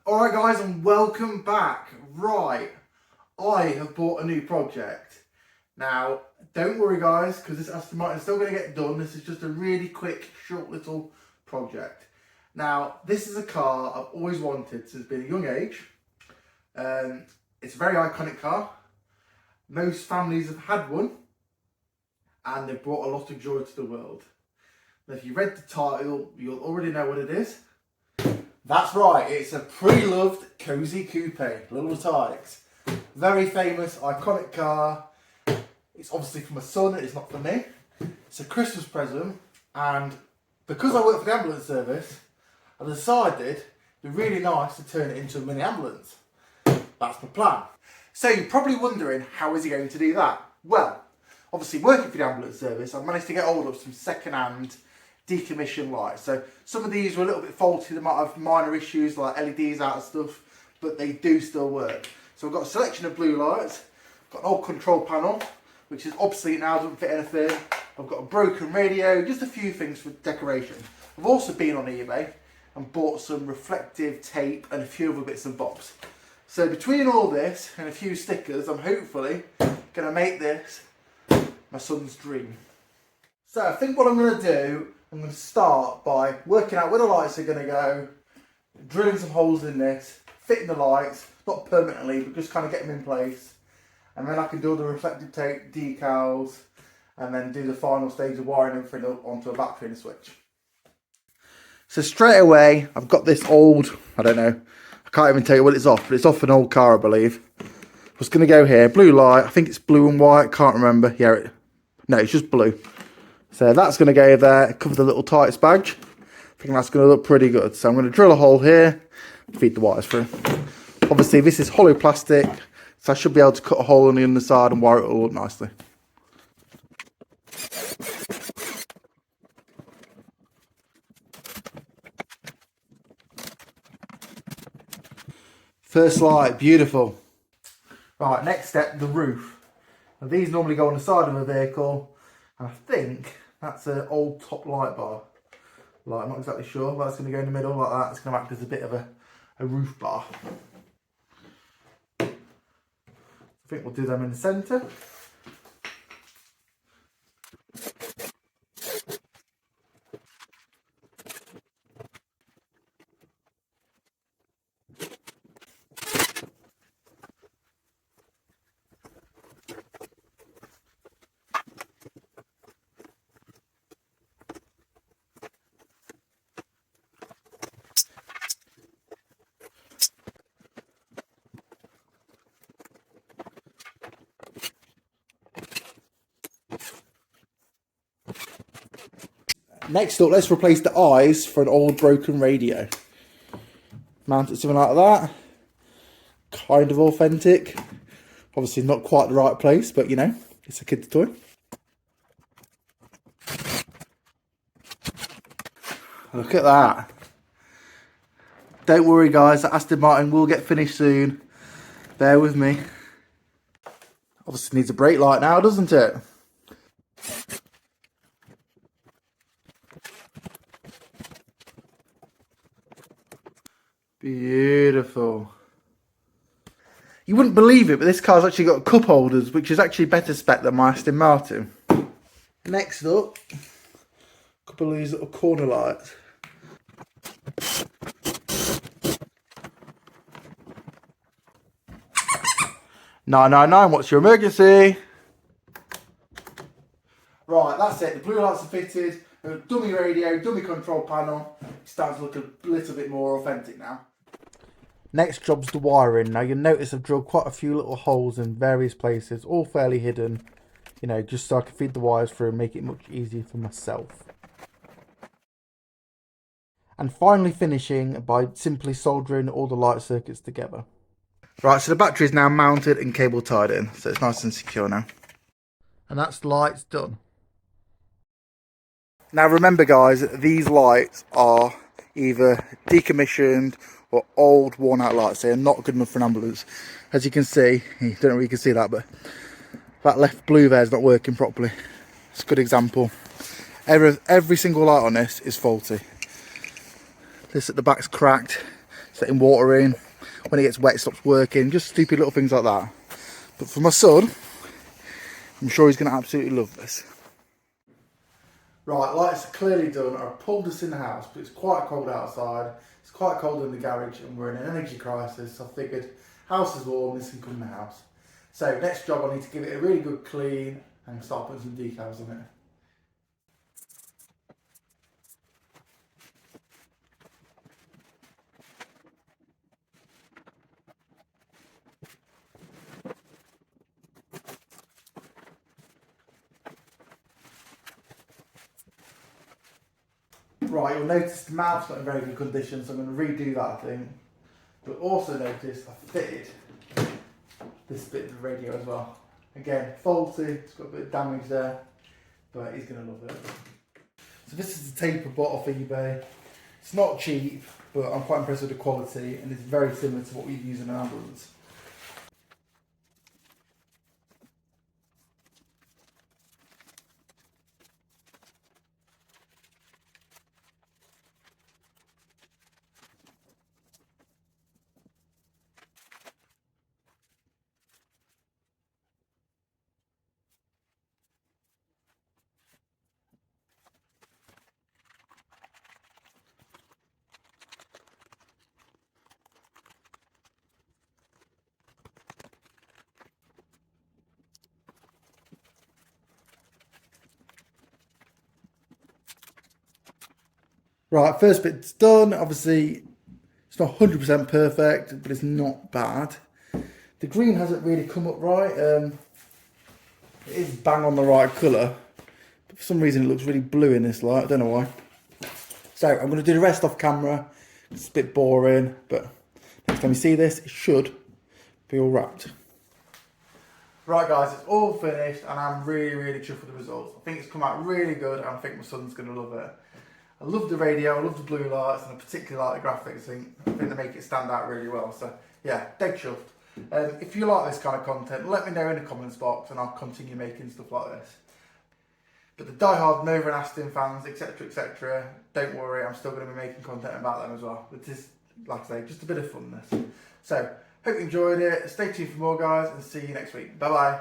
Alright guys, and welcome back. Right, I have bought a new project. Now, don't worry guys, because this Aston Martin is still going to get done. This is just a really quick, short little project. Now, this is a car I've always wanted since being a young age. It's a very iconic car. Most families have had one, and they've brought a lot of joy to the world. Now, if you read the title, you'll already know what it is. That's right, it's a pre-loved cosy coupe, little Tikes. Very famous, iconic car. It's obviously for my son, it's not for me. It's a Christmas present, and because I work for the ambulance service, I decided it'd be really nice to turn it into a mini ambulance. That's my plan. So you're probably wondering, how is he going to do that? Well, obviously working for the ambulance service, I've managed to get hold of some second-hand decommissioned lights. So some of these were a little bit faulty, they might have minor issues like LEDs out and stuff, but they do still work. So I've got a selection of blue lights, got an old control panel, which is obsolete now, doesn't fit anything. I've got a broken radio, just a few things for decoration. I've also been on eBay and bought some reflective tape and a few other bits and bobs. So between all this and a few stickers, I'm hopefully going to make this my son's dream. So I think what I'm going to do, I'm going to start by working out where the lights are going to go, drilling some holes in this, fitting the lights, not permanently, but just kind of get them in place. And then I can do all the reflective tape, decals, and then do the final stage of wiring everything up onto a battery and a switch. So straight away, I've got this old, I don't know, I can't even tell you what it's off, but it's off an old car, I believe. I was going to go here, blue light, I think it's blue and white, can't remember. Yeah, no, it's just blue. So that's going to go there, cover the little Tikes badge. I think that's going to look pretty good. So I'm going to drill a hole here, feed the wires through. Obviously this is hollow plastic, so I should be able to cut a hole on the underside and wire it all up nicely. First light, beautiful. Right, next step, the roof. Now these normally go on the side of a vehicle, and I think that's an old top light bar. Like, I'm not exactly sure, but it's going to go in the middle like that. It's going to act as a bit of a roof bar. I think we'll do them in the centre. Next up, let's replace the eyes for an old broken radio. Mount it something like that. Kind of authentic. Obviously not quite the right place, but you know, it's a kid's toy. Look at that. Don't worry guys, the Aston Martin will get finished soon. Bear with me. Obviously needs a brake light now, doesn't it? Beautiful. You wouldn't believe it, but this car's actually got cup holders, which is actually better spec than my Aston Martin. Next up, a couple of these little corner lights. "999, what's your emergency?" Right, that's it. The blue lights are fitted. A dummy radio, dummy control panel. It's starting to look a little bit more authentic now. Next job's the wiring. Now you'll notice I've drilled quite a few little holes in various places, all fairly hidden, you know, just so I can feed the wires through and make it much easier for myself. And finally finishing by simply soldering all the light circuits together. Right, so the battery is now mounted and cable tied in, so it's nice and secure now. And that's the lights done. Now remember guys, these lights are either decommissioned or old worn out lights. They are not good enough for an ambulance. As you can see, you don't know if you can see that, but that left blue there is not working properly. It's a good example. Every single light on this is faulty. This at the back's cracked. It's letting water in. When it gets wet, it stops working. Just stupid little things like that. But for my son, I'm sure he's going to absolutely love this. Right, lights are clearly done. I've pulled this in the house, but it's quite cold outside. It's quite cold in the garage, and we're in an energy crisis. So I figured, house is warm, this can come in the house. So next job, I need to give it a really good clean and start putting some decals on it. Right, you'll notice the mouth's not in very good condition, so I'm going to redo that, I think. But also notice I fitted this bit of the radio as well. Again, faulty, it's got a bit of damage there, but he's going to love it. So this is the tape I bought off eBay. It's not cheap, but I'm quite impressed with the quality, and it's very similar to what we use in an ambulance. Right, first bit's done. Obviously, it's not 100% perfect, but it's not bad. The green hasn't really come up right. It is bang on the right colour, but for some reason it looks really blue in this light. I don't know why. So I'm going to do the rest off camera. It's a bit boring, but next time you see this, it should be all wrapped. Right guys, it's all finished and I'm really chuffed with the results. I think it's come out really good and I think my son's going to love it. I love the radio, I love the blue lights, and I particularly like the graphics. I think they make it stand out really well. So yeah, dead chuffed. If you like this kind of content, let me know in the comments box and I'll continue making stuff like this. But the die-hard Nova and Aston fans, etc, don't worry, I'm still going to be making content about them as well. It is, like I say, just a bit of funness. So, hope you enjoyed it. Stay tuned for more guys and see you next week. Bye bye.